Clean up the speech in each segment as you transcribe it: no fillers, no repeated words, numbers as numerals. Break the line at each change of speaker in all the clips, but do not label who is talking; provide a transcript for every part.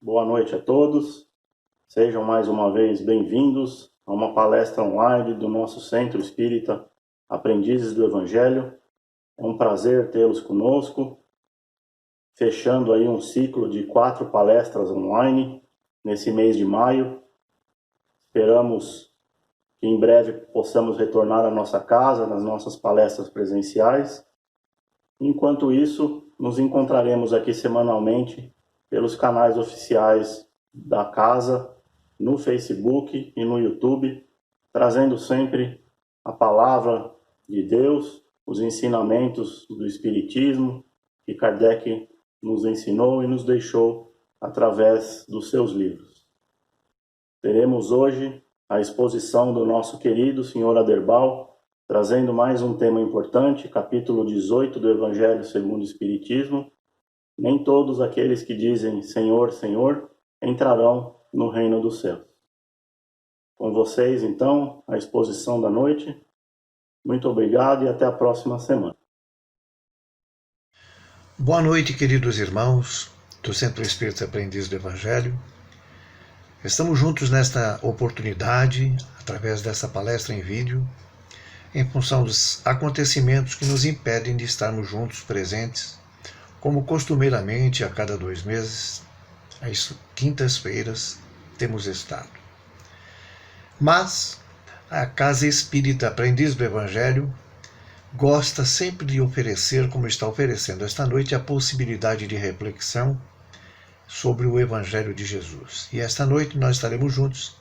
Boa noite a todos. Sejam mais uma vez bem-vindos a uma palestra online do nosso Centro Espírita Aprendizes do Evangelho. É um prazer tê-los conosco, fechando aí um ciclo de 4 palestras online nesse mês de maio. Esperamos que em breve possamos retornar à nossa casa, nas nossas palestras presenciais. Enquanto isso, nos encontraremos aqui semanalmente pelos canais oficiais da casa, no Facebook e no YouTube, trazendo sempre a palavra de Deus, os ensinamentos do Espiritismo que Kardec nos ensinou e nos deixou através dos seus livros. Teremos hoje a exposição do nosso querido Sr. Aderbal, trazendo mais um tema importante, capítulo 18 do Evangelho segundo o Espiritismo. Nem todos aqueles que dizem Senhor, Senhor, entrarão no reino dos céus. Com vocês, então, a exposição da noite. Muito obrigado e até a próxima semana.
Boa noite, queridos irmãos do Centro Espírita Aprendiz do Evangelho. Estamos juntos nesta oportunidade, através dessa palestra em vídeo, em função dos acontecimentos que nos impedem de estarmos juntos presentes, como costumeiramente a cada 2 meses, às quintas-feiras, temos estado. Mas a Casa Espírita Aprendiz do Evangelho gosta sempre de oferecer, como está oferecendo esta noite, a possibilidade de reflexão sobre o Evangelho de Jesus. E esta noite nós estaremos juntos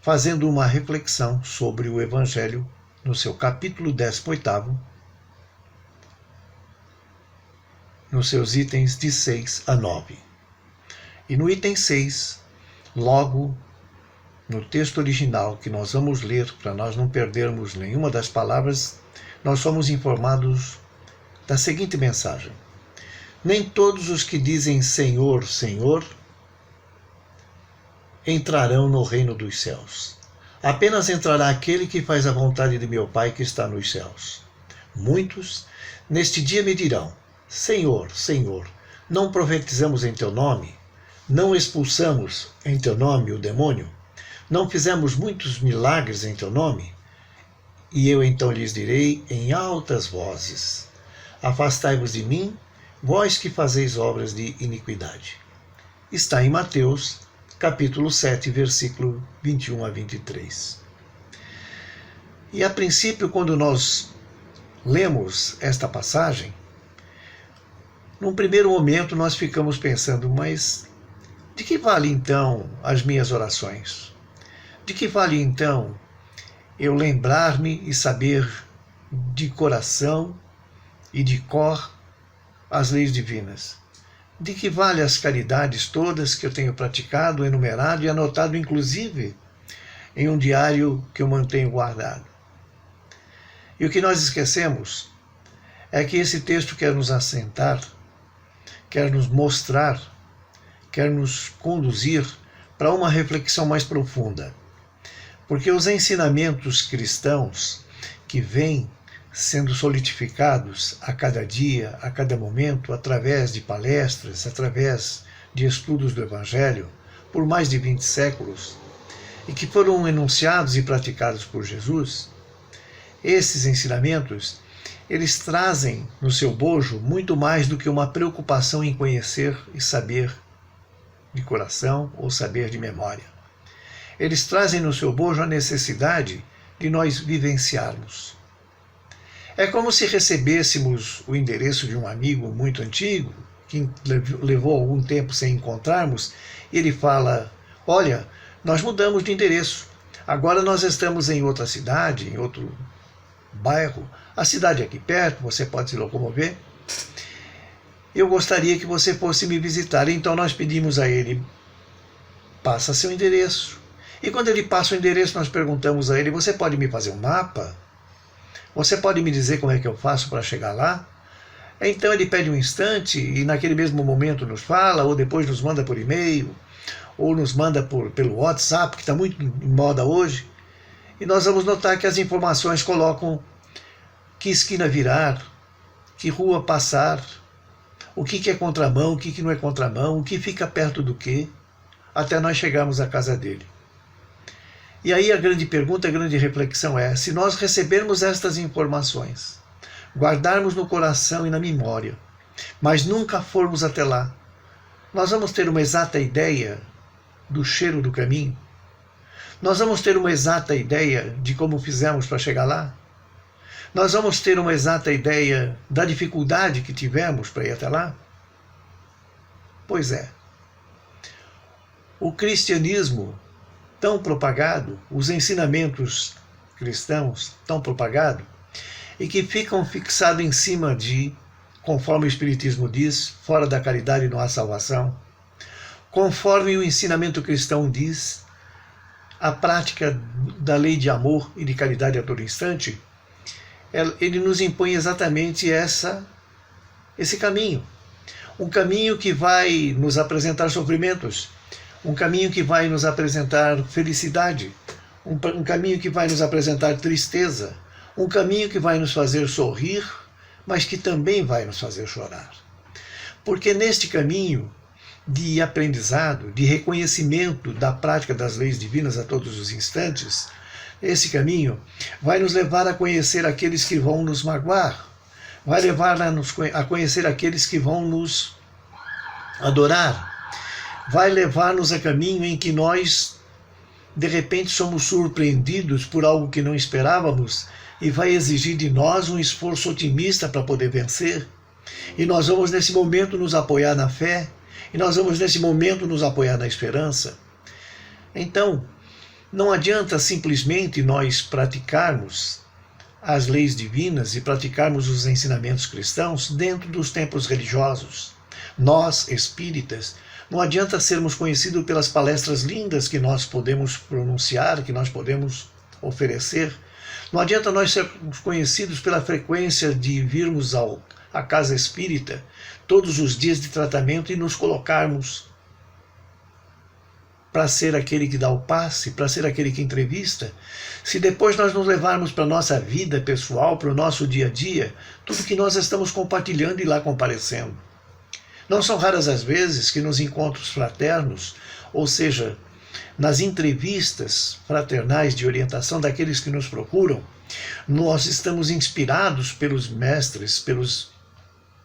fazendo uma reflexão sobre o Evangelho no seu capítulo 18º, nos seus itens de 6 a 9. E no item 6, logo no texto original que nós vamos ler, para nós não perdermos nenhuma das palavras, nós somos informados da seguinte mensagem: nem todos os que dizem Senhor, Senhor, entrarão no reino dos céus. Apenas entrará aquele que faz a vontade de meu Pai que está nos céus. Muitos neste dia me dirão: Senhor, Senhor, não profetizamos em teu nome? Não expulsamos em teu nome o demônio? Não fizemos muitos milagres em teu nome? E eu então lhes direi em altas vozes: afastai-vos de mim, vós que fazeis obras de iniquidade. Está em Mateus, capítulo 7, versículo 21 a 23. E a princípio, quando nós lemos esta passagem, num primeiro momento nós ficamos pensando, mas de que vale então as minhas orações? De que vale então eu lembrar-me e saber de coração e de cor as leis divinas? De que vale as caridades todas que eu tenho praticado, enumerado e anotado, inclusive, em um diário que eu mantenho guardado? E o que nós esquecemos é que esse texto quer nos assentar, quer nos mostrar, quer nos conduzir para uma reflexão mais profunda. Porque os ensinamentos cristãos que vêm sendo solidificados a cada dia, a cada momento, através de palestras, através de estudos do Evangelho, por mais de 20 séculos, e que foram enunciados e praticados por Jesus, esses ensinamentos, eles trazem no seu bojo muito mais do que uma preocupação em conhecer e saber de coração ou saber de memória. Eles trazem no seu bojo a necessidade de nós vivenciarmos. É como se recebêssemos o endereço de um amigo muito antigo, que levou algum tempo sem encontrarmos, e ele fala: olha, nós mudamos de endereço, agora nós estamos em outra cidade, em outro bairro, a cidade é aqui perto, você pode se locomover. Eu gostaria que você fosse me visitar. Então nós pedimos a ele: passa seu endereço. E quando ele passa o endereço, nós perguntamos a ele: você pode me fazer um mapa? Você pode me dizer como é que eu faço para chegar lá? Então ele pede um instante e naquele mesmo momento nos fala, ou depois nos manda por e-mail, ou nos manda pelo WhatsApp, que está muito em moda hoje. E nós vamos notar que as informações colocam que esquina virar, que rua passar, o que é contramão, o que não é contramão, o que fica perto do quê. até nós chegarmos à casa dele. E aí a grande pergunta, a grande reflexão é: se nós recebermos estas informações, guardarmos no coração e na memória, mas nunca formos até lá, nós vamos ter uma exata ideia do cheiro do caminho? Nós vamos ter uma exata ideia de como fizemos para chegar lá? Nós vamos ter uma exata ideia da dificuldade que tivemos para ir até lá? Pois é. O cristianismo tão propagado, os ensinamentos cristãos tão propagados, e que ficam fixados em cima de, conforme o Espiritismo diz, fora da caridade não há salvação, conforme o ensinamento cristão diz, a prática da lei de amor e de caridade a todo instante, ele nos impõe exatamente esse caminho. Um caminho que vai nos apresentar sofrimentos, um caminho que vai nos apresentar felicidade, um caminho que vai nos apresentar tristeza, um caminho que vai nos fazer sorrir, mas que também vai nos fazer chorar. Porque neste caminho de aprendizado, de reconhecimento da prática das leis divinas a todos os instantes, esse caminho vai nos levar a conhecer aqueles que vão nos magoar, vai levar a conhecer aqueles que vão nos adorar, vai levar-nos a caminho em que nós, de repente, somos surpreendidos por algo que não esperávamos e vai exigir de nós um esforço otimista para poder vencer. E nós vamos, nesse momento, nos apoiar na fé, e nós vamos, nesse momento, nos apoiar na esperança. Então, não adianta simplesmente nós praticarmos as leis divinas e praticarmos os ensinamentos cristãos dentro dos templos religiosos. Nós, espíritas, não adianta sermos conhecidos pelas palestras lindas que nós podemos pronunciar, que nós podemos oferecer. Não adianta nós sermos conhecidos pela frequência de virmos à casa espírita todos os dias de tratamento e nos colocarmos para ser aquele que dá o passe, para ser aquele que entrevista, se depois nós nos levarmos para a nossa vida pessoal, para o nosso dia a dia, tudo que nós estamos compartilhando e lá comparecendo. Não são raras as vezes que nos encontros fraternos, ou seja, nas entrevistas fraternais de orientação daqueles que nos procuram, nós estamos inspirados pelos mestres, pelos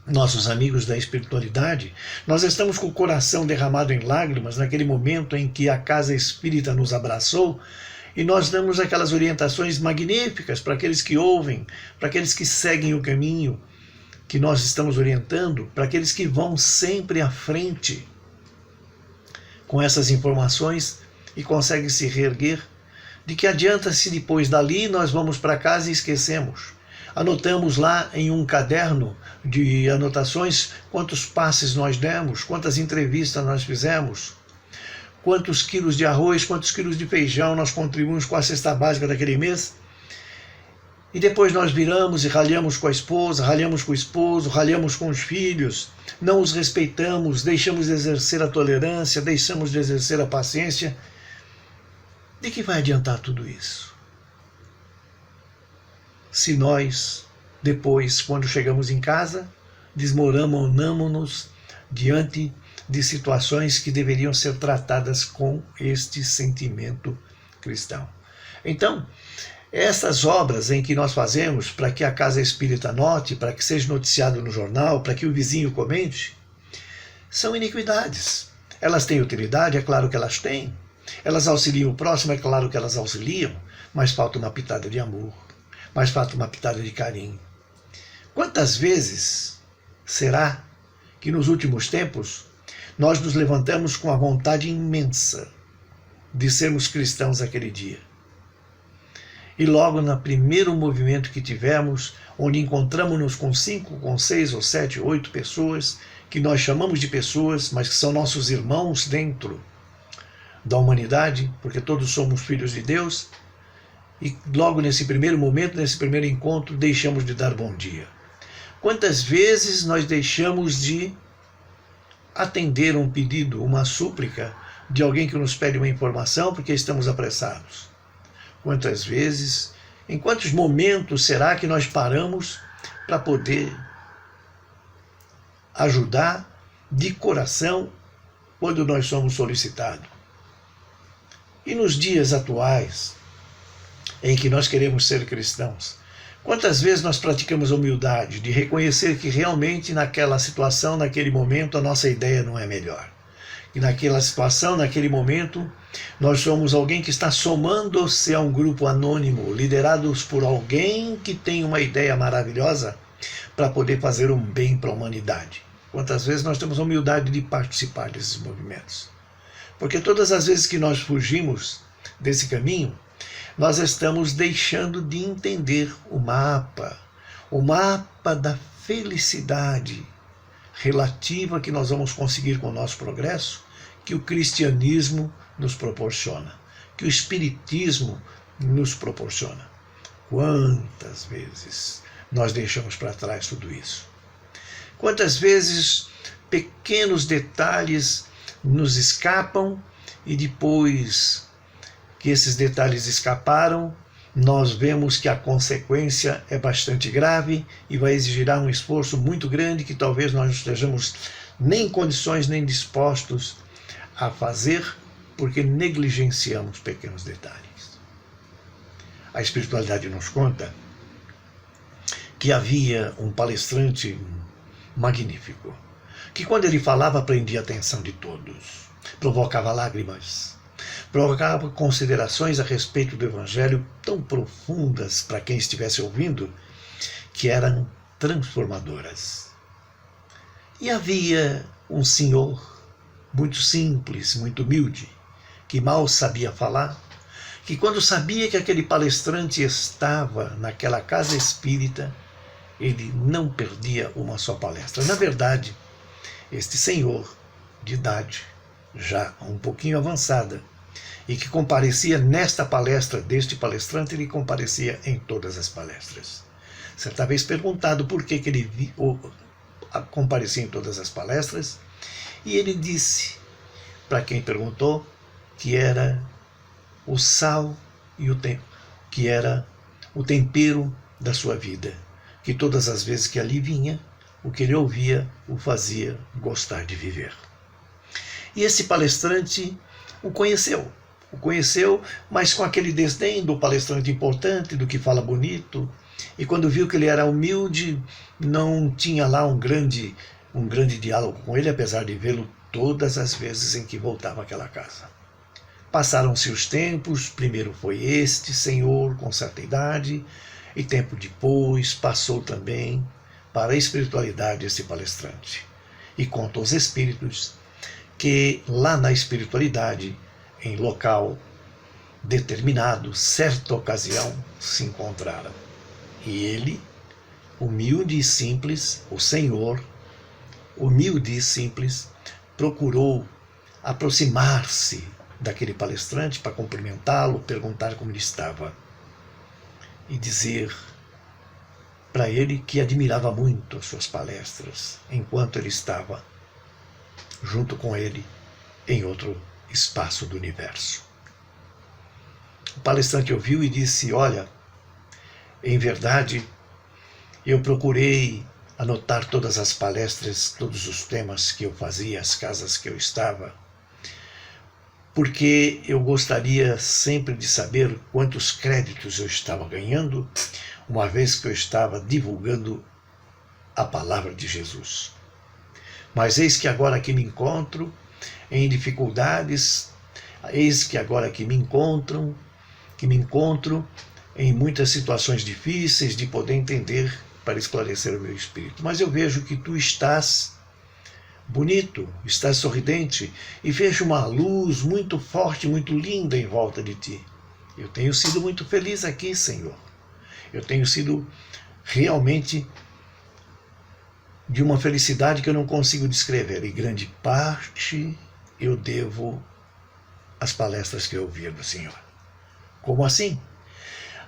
nossos amigos da espiritualidade, nós estamos com o coração derramado em lágrimas naquele momento em que a casa espírita nos abraçou e nós damos aquelas orientações magníficas para aqueles que ouvem, para aqueles que seguem o caminho que nós estamos orientando, para aqueles que vão sempre à frente com essas informações e conseguem se reerguer. De que adianta se depois dali nós vamos para casa e esquecemos? Anotamos lá em um caderno de anotações quantos passes nós demos, quantas entrevistas nós fizemos, quantos quilos de arroz, quantos quilos de feijão nós contribuímos com a cesta básica daquele mês. E depois nós viramos e ralhamos com a esposa, ralhamos com o esposo, ralhamos com os filhos, não os respeitamos, deixamos de exercer a tolerância, deixamos de exercer a paciência. De que vai adiantar tudo isso? Se nós, depois, quando chegamos em casa, desmoronamos-nos diante de situações que deveriam ser tratadas com este sentimento cristão. Então, essas obras em que nós fazemos para que a Casa Espírita note, para que seja noticiado no jornal, para que o vizinho comente, são iniquidades. Elas têm utilidade? É claro que elas têm. Elas auxiliam o próximo? É claro que elas auxiliam, mas falta uma pitada de amor, mas falta uma pitada de carinho. Quantas vezes será que nos últimos tempos nós nos levantamos com a vontade imensa de sermos cristãos aquele dia? E logo no primeiro movimento que tivemos, onde encontramos-nos com 5, com 6 ou 7, 8 pessoas, que nós chamamos de pessoas, mas que são nossos irmãos dentro da humanidade, porque todos somos filhos de Deus, e logo nesse primeiro momento, nesse primeiro encontro, deixamos de dar bom dia. Quantas vezes nós deixamos de atender um pedido, uma súplica de alguém que nos pede uma informação porque estamos apressados? Quantas vezes, em quantos momentos será que nós paramos para poder ajudar de coração quando nós somos solicitados? E nos dias atuais, em que nós queremos ser cristãos, quantas vezes nós praticamos a humildade de reconhecer que realmente naquela situação, naquele momento, a nossa ideia não é melhor. E naquela situação, naquele momento, nós somos alguém que está somando-se a um grupo anônimo, liderados por alguém que tem uma ideia maravilhosa para poder fazer um bem para a humanidade. Quantas vezes nós temos a humildade de participar desses movimentos? Porque todas as vezes que nós fugimos desse caminho, nós estamos deixando de entender o mapa da felicidade relativa que nós vamos conseguir com o nosso progresso, que o cristianismo nos proporciona, que o espiritismo nos proporciona. Quantas vezes nós deixamos para trás tudo isso? Quantas vezes pequenos detalhes nos escapam e depois que esses detalhes escaparam, nós vemos que a consequência é bastante grave e vai exigir um esforço muito grande que talvez nós não estejamos nem em condições nem dispostos a fazer, porque negligenciamos pequenos detalhes. A espiritualidade nos conta que havia um palestrante magnífico, que quando ele falava prendia a atenção de todos, provocava lágrimas, provocava considerações a respeito do Evangelho tão profundas para quem estivesse ouvindo, que eram transformadoras. E havia um senhor muito simples, muito humilde, que mal sabia falar, que quando sabia que aquele palestrante estava naquela casa espírita, ele não perdia uma só palestra. Na verdade, este senhor, de idade já um pouquinho avançada, e que comparecia nesta palestra deste palestrante, ele comparecia em todas as palestras. Certa vez perguntado por que ele comparecia em todas as palestras, e ele disse, para quem perguntou, que era o sal e o tempero, que era o tempero da sua vida, que todas as vezes que ali vinha, o que ele ouvia o fazia gostar de viver. E esse palestrante o conheceu, mas com aquele desdém do palestrante importante, do que fala bonito, e quando viu que ele era humilde, não tinha lá um grande diálogo com ele, apesar de vê-lo todas as vezes em que voltava àquela casa. Passaram-se os tempos, primeiro foi este senhor com certa idade, e tempo depois passou também para a espiritualidade esse palestrante. E conta aos espíritos que lá na espiritualidade, em local determinado, certa ocasião, se encontraram. E ele, humilde e simples, o Senhor, humilde e simples, procurou aproximar-se daquele palestrante para cumprimentá-lo, perguntar como ele estava e dizer para ele que admirava muito as suas palestras, enquanto ele estava junto com ele em outro espaço do universo. O palestrante ouviu e disse: olha, em verdade, eu procurei anotar todas as palestras, todos os temas que eu fazia, as casas que eu estava, porque eu gostaria sempre de saber quantos créditos eu estava ganhando, uma vez que eu estava divulgando a palavra de Jesus. Mas eis que agora que me encontro em dificuldades, eis que agora que me encontro em muitas situações difíceis de poder entender para esclarecer o meu espírito. Mas eu vejo que tu estás bonito, estás sorridente, e vejo uma luz muito forte, muito linda em volta de ti. Eu tenho sido muito feliz aqui, Senhor. Eu tenho sido realmente de uma felicidade que eu não consigo descrever, e grande parte eu devo às palestras que eu ouvia do Senhor. Como assim?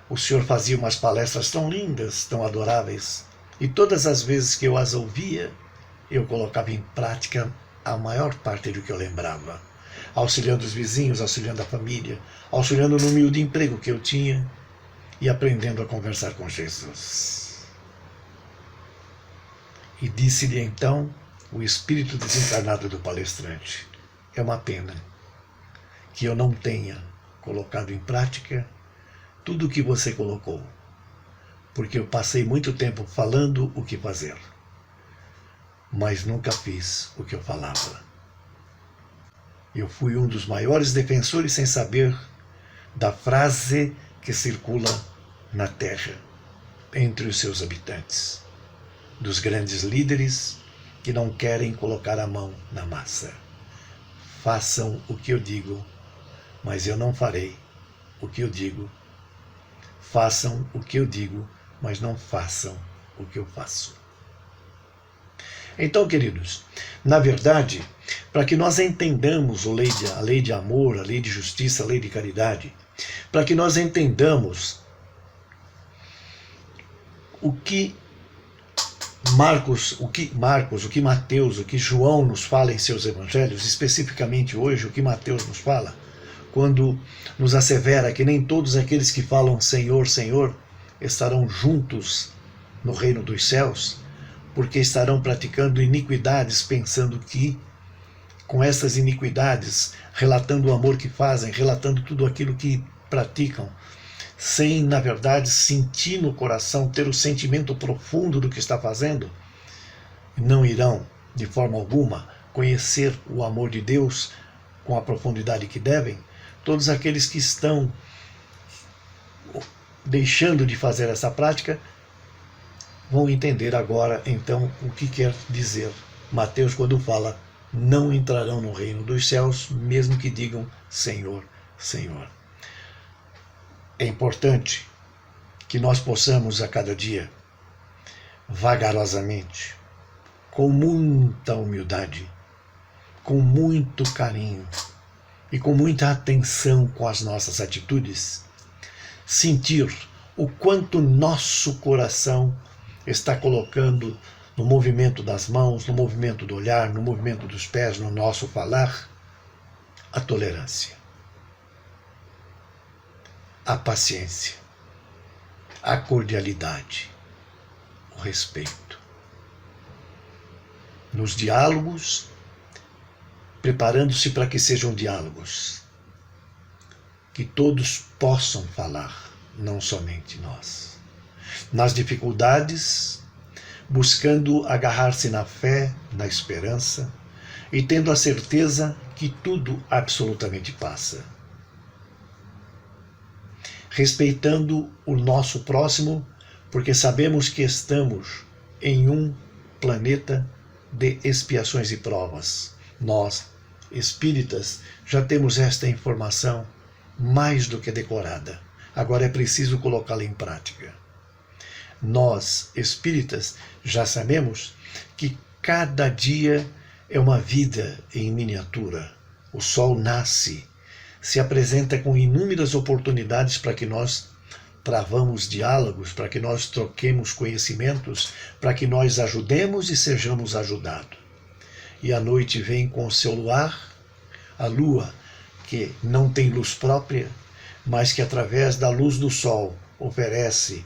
O Senhor fazia umas palestras tão lindas, tão adoráveis, e todas as vezes que eu as ouvia, eu colocava em prática a maior parte do que eu lembrava, auxiliando os vizinhos, auxiliando a família, auxiliando no humilde emprego que eu tinha e aprendendo a conversar com Jesus. E disse-lhe então o espírito desencarnado do palestrante: é uma pena que eu não tenha colocado em prática tudo o que você colocou, porque eu passei muito tempo falando o que fazer, mas nunca fiz o que eu falava. Eu fui um dos maiores defensores sem saber da frase que circula na terra, entre os seus habitantes, dos grandes líderes que não querem colocar a mão na massa. Façam o que eu digo, mas eu não farei o que eu digo. Façam o que eu digo, mas não façam o que eu faço. Então, queridos, na verdade, para que nós entendamos a lei de amor, a lei de justiça, a lei de caridade, para que nós entendamos o que Marcos, o que Mateus, o que João nos fala em seus evangelhos, especificamente hoje o que Mateus nos fala, quando nos assevera que nem todos aqueles que falam Senhor, Senhor, estarão juntos no reino dos céus, porque estarão praticando iniquidades, pensando que com essas iniquidades, relatando o amor que fazem, relatando tudo aquilo que praticam, sem, na verdade, sentir no coração, ter o sentimento profundo do que está fazendo, não irão, de forma alguma, conhecer o amor de Deus com a profundidade que devem. Todos aqueles que estão deixando de fazer essa prática vão entender agora, então, o que quer dizer Mateus quando fala: não entrarão no reino dos céus, mesmo que digam Senhor, Senhor. É importante que nós possamos a cada dia, vagarosamente, com muita humildade, com muito carinho e com muita atenção com as nossas atitudes, sentir o quanto nosso coração está colocando no movimento das mãos, no movimento do olhar, no movimento dos pés, no nosso falar, a tolerância, a paciência, a cordialidade, o respeito. Nos diálogos, preparando-se para que sejam diálogos, que todos possam falar, não somente nós. Nas dificuldades, buscando agarrar-se na fé, na esperança, e tendo a certeza que tudo absolutamente passa. Respeitando o nosso próximo, porque sabemos que estamos em um planeta de expiações e provas. Nós, espíritas, já temos esta informação mais do que decorada. Agora é preciso colocá-la em prática. Nós, espíritas, já sabemos que cada dia é uma vida em miniatura. O sol nasce, se apresenta com inúmeras oportunidades para que nós travamos diálogos, para que nós troquemos conhecimentos, para que nós ajudemos e sejamos ajudados. E a noite vem com o seu luar, a lua, que não tem luz própria, mas que através da luz do sol oferece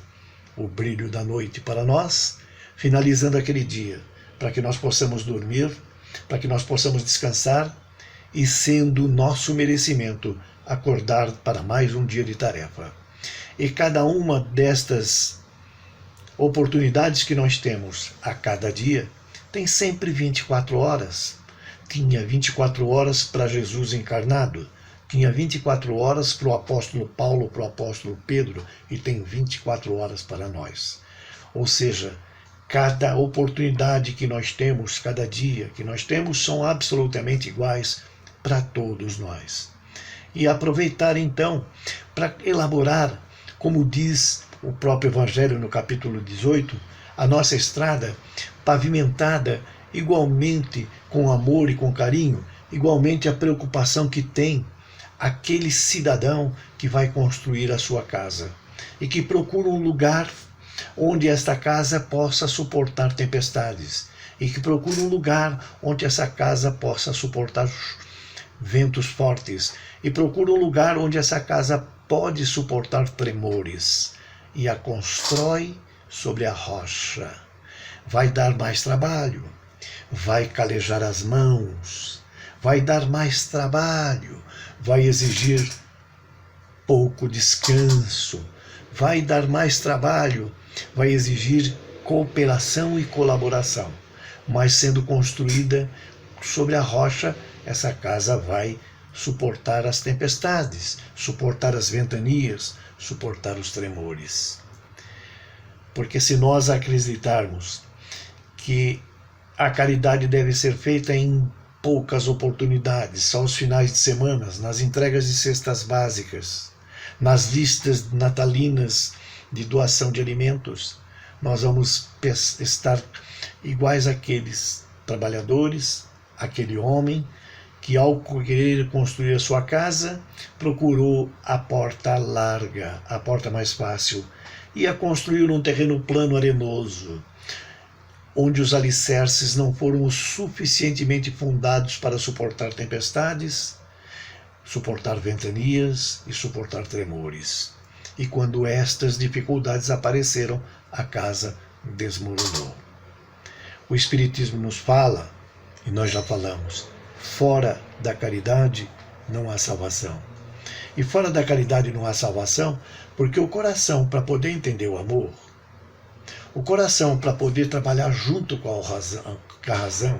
o brilho da noite para nós, finalizando aquele dia, para que nós possamos dormir, para que nós possamos descansar e, sendo nosso merecimento, acordar para mais um dia de tarefa. E cada uma destas oportunidades que nós temos a cada dia tem sempre 24 horas. Tinha 24 horas para Jesus encarnado, tinha 24 horas para o apóstolo Paulo, para o apóstolo Pedro, e tem 24 horas para nós. Ou seja, cada oportunidade que nós temos, cada dia que nós temos, são absolutamente iguais para todos nós. E aproveitar então para elaborar, como diz o próprio Evangelho no capítulo 18, a nossa estrada pavimentada igualmente com amor e com carinho, igualmente a preocupação que tem aquele cidadão que vai construir a sua casa e que procura um lugar onde esta casa possa suportar tempestades e que procura um lugar onde essa casa possa suportar ventos fortes e procura um lugar onde essa casa pode suportar tremores e a constrói sobre a rocha. Vai dar mais trabalho, vai calejar as mãos, vai dar mais trabalho, vai exigir pouco descanso, vai dar mais trabalho, vai exigir cooperação e colaboração. Mas sendo construída sobre a rocha, essa casa vai suportar as tempestades, suportar as ventanias, suportar os tremores. Porque se nós acreditarmos que a caridade deve ser feita em poucas oportunidades, só aos finais de semana, nas entregas de cestas básicas, nas listas natalinas de doação de alimentos, nós vamos estar iguais àqueles trabalhadores, aquele homem que, ao querer construir a sua casa, procurou a porta larga, a porta mais fácil, e a construiu num terreno plano arenoso, onde os alicerces não foram o suficientemente fundados para suportar tempestades, suportar ventanias e suportar tremores. E quando estas dificuldades apareceram, a casa desmoronou. O Espiritismo nos fala, e nós já falamos, fora da caridade não há salvação. E fora da caridade não há salvação, porque o coração, para poder entender o amor, o coração, para poder trabalhar junto com a razão,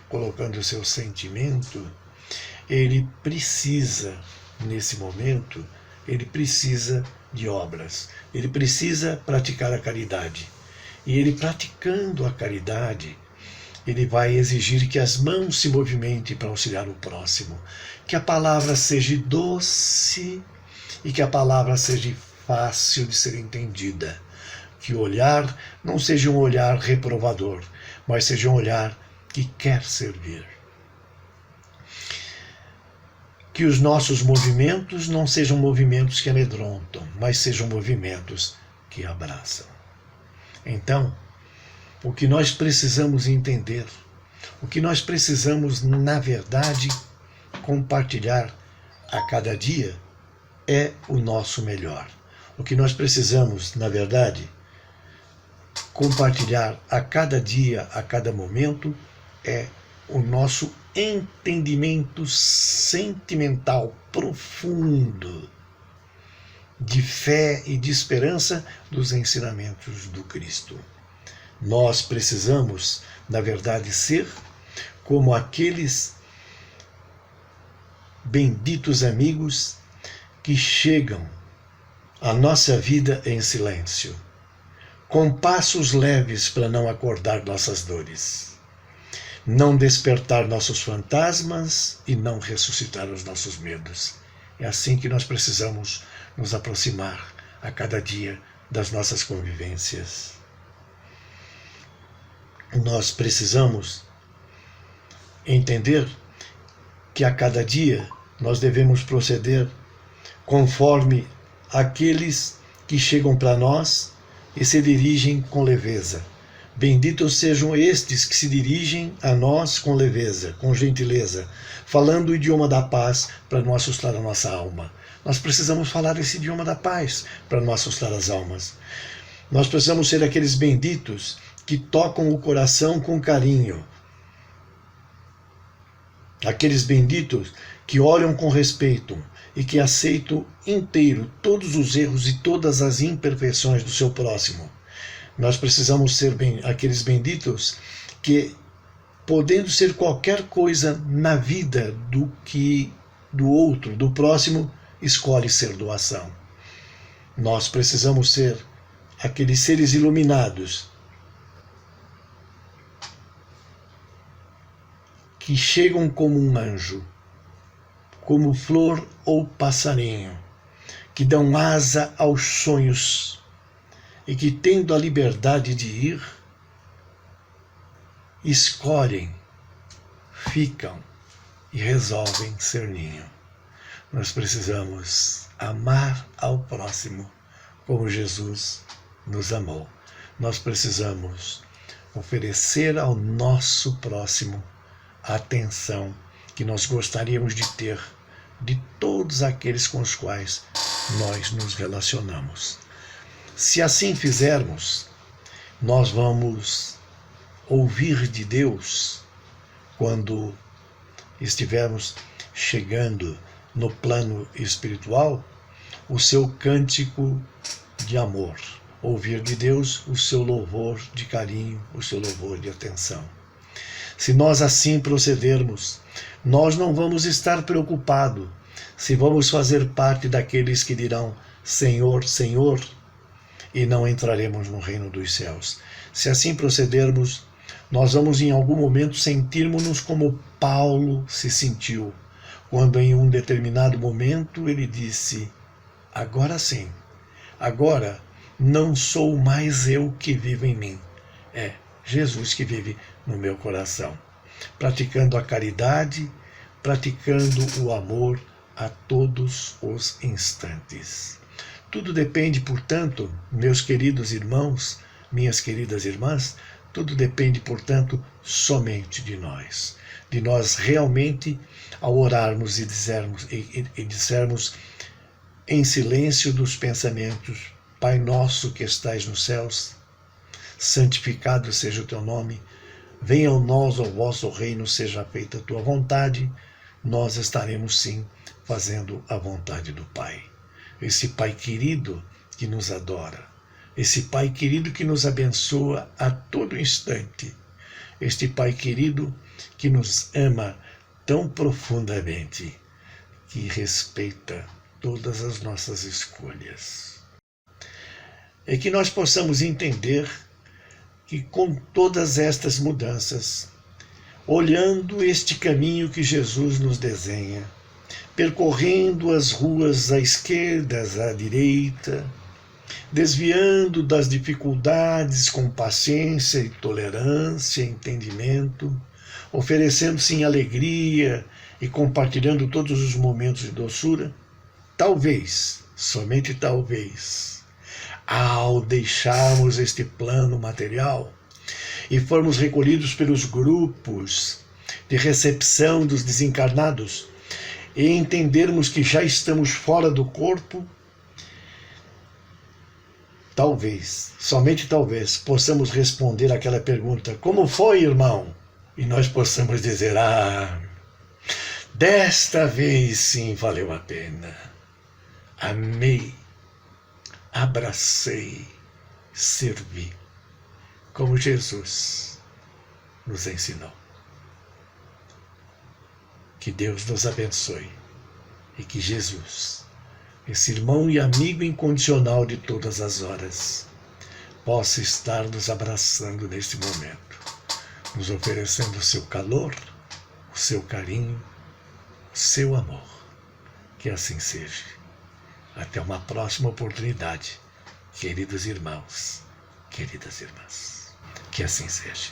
colocando o seu sentimento, ele precisa, nesse momento, ele precisa de obras. Ele precisa praticar a caridade. E ele praticando a caridade, ele vai exigir que as mãos se movimentem para auxiliar o próximo, que a palavra seja doce e que a palavra seja fácil de ser entendida, que o olhar não seja um olhar reprovador, mas seja um olhar que quer servir. Que os nossos movimentos não sejam movimentos que amedrontam, mas sejam movimentos que abraçam. Então, o que nós precisamos entender, o que nós precisamos, na verdade, compartilhar a cada dia é o nosso melhor. O que nós precisamos, na verdade, compartilhar a cada dia, a cada momento, é o nosso entendimento sentimental profundo de fé e de esperança dos ensinamentos do Cristo. Nós precisamos, na verdade, ser como aqueles benditos amigos que chegam à nossa vida em silêncio, com passos leves para não acordar nossas dores, não despertar nossos fantasmas e não ressuscitar os nossos medos. É assim que nós precisamos nos aproximar a cada dia das nossas convivências. Nós precisamos entender que a cada dia nós devemos proceder conforme aqueles que chegam para nós e se dirigem com leveza. Benditos sejam estes que se dirigem a nós com leveza, com gentileza, falando o idioma da paz para não assustar a nossa alma. Nós precisamos falar esse idioma da paz para não assustar as almas. Nós precisamos ser aqueles benditos que tocam o coração com carinho. Aqueles benditos que olham com respeito e que aceitam inteiro todos os erros e todas as imperfeições do seu próximo. Nós precisamos ser aqueles benditos que, podendo ser qualquer coisa na vida do outro, do próximo, escolhe ser doação. Nós precisamos ser aqueles seres iluminados que chegam como um anjo, como flor ou passarinho, que dão asa aos sonhos e que, tendo a liberdade de ir, escolhem, ficam e resolvem ser ninho. Nós precisamos amar ao próximo como Jesus nos amou. Nós precisamos oferecer ao nosso próximo a atenção que nós gostaríamos de ter de todos aqueles com os quais nós nos relacionamos. Se assim fizermos, nós vamos ouvir de Deus quando estivermos chegando no plano espiritual o seu cântico de amor, ouvir de Deus o seu louvor de carinho, o seu louvor de atenção. Se nós assim procedermos, nós não vamos estar preocupados se vamos fazer parte daqueles que dirão Senhor, Senhor, e não entraremos no reino dos céus. Se assim procedermos, nós vamos em algum momento sentirmos-nos como Paulo se sentiu, quando em um determinado momento ele disse, agora sim, agora não sou mais eu que vivo em mim, é Jesus que vive no meu coração, praticando a caridade, praticando o amor a todos os instantes. Tudo depende, portanto, meus queridos irmãos, minhas queridas irmãs, tudo depende, portanto, somente de nós realmente, ao orarmos e dissermos em silêncio dos pensamentos, Pai nosso que estais nos céus, santificado seja o teu nome, venha a nós o vosso reino, seja feita a tua vontade, nós estaremos sim fazendo a vontade do Pai. Esse Pai querido que nos adora, esse Pai querido que nos abençoa a todo instante, este Pai querido que nos ama tão profundamente, que respeita todas as nossas escolhas. É que nós possamos entender que com todas estas mudanças, olhando este caminho que Jesus nos desenha, percorrendo as ruas à esquerda, à direita, desviando das dificuldades com paciência e tolerância, entendimento, oferecendo-se em alegria e compartilhando todos os momentos de doçura, talvez, somente talvez, ao deixarmos este plano material e formos recolhidos pelos grupos de recepção dos desencarnados e entendermos que já estamos fora do corpo, talvez, somente talvez, possamos responder aquela pergunta, como foi, irmão? E nós possamos dizer, desta vez sim valeu a pena. Amei, abracei, servi, como Jesus nos ensinou. Que Deus nos abençoe e que Jesus, esse irmão e amigo incondicional de todas as horas, possa estar nos abraçando neste momento, nos oferecendo o seu calor, o seu carinho, o seu amor. Que assim seja. Até uma próxima oportunidade, queridos irmãos, queridas irmãs. Que assim seja.